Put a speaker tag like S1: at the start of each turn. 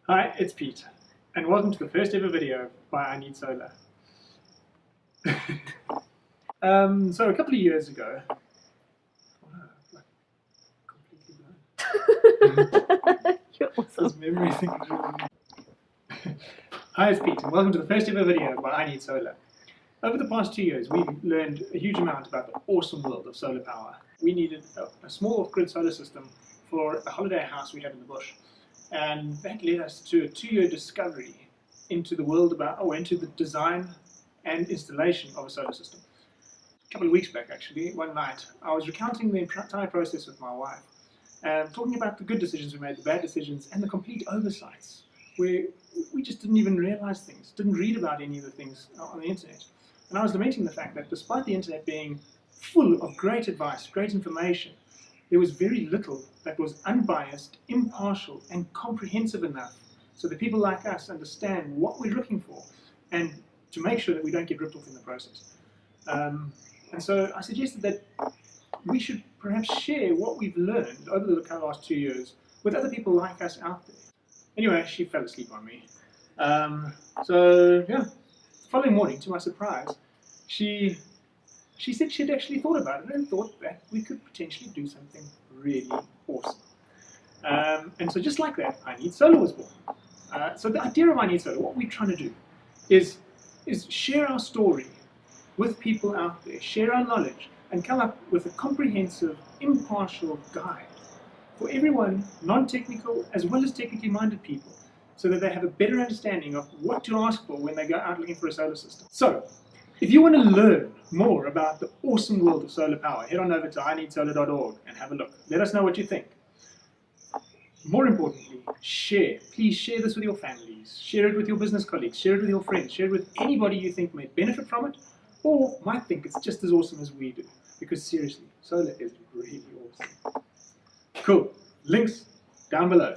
S1: Hi, it's Pete, and welcome to the first ever video by iNeedSolar. So a couple of years ago,
S2: You're awesome.
S1: this memory thing is really... Hi, it's Pete, and welcome to the first ever video by iNeedSolar. Over the past 2 years, we've learned a huge amount about the awesome world of solar power. We needed a small off-grid solar system for a holiday house we have in the bush. And that led us to a 2-year discovery into the world into the design and installation of a solar system. A couple of weeks back, actually, one night, I was recounting the entire process with my wife, and talking about the good decisions we made, the bad decisions, and the complete oversights, where we just didn't even realize things, didn't read about any of the things on the internet. And I was lamenting the fact that despite the internet being full of great advice, great information, there was very little that was unbiased, impartial, and comprehensive enough so that people like us understand what we're looking for and to make sure that we don't get ripped off in the process. And so I suggested that we should perhaps share what we've learned over the last 2 years with other people like us out there. Anyway, she fell asleep on me. The following morning, to my surprise, she said she'd actually thought about it and thought that we could potentially do something really awesome. And so just like that, iNeedSolar was born. So the idea of iNeedSolar, what we're trying to do is share our story with people out there, share our knowledge, and come up with a comprehensive, impartial guide for everyone, non-technical as well as technically minded people, so that they have a better understanding of what to ask for when they go out looking for a solar system. So, if you want to learn more about the awesome world of solar power, head on over to iNeedSolar.org and have a look. Let us know what you think. More importantly, share. Please share this with your families, share it with your business colleagues, share it with your friends, share it with anybody you think may benefit from it or might think it's just as awesome as we do. Because seriously, solar is really awesome. Cool. Links down below.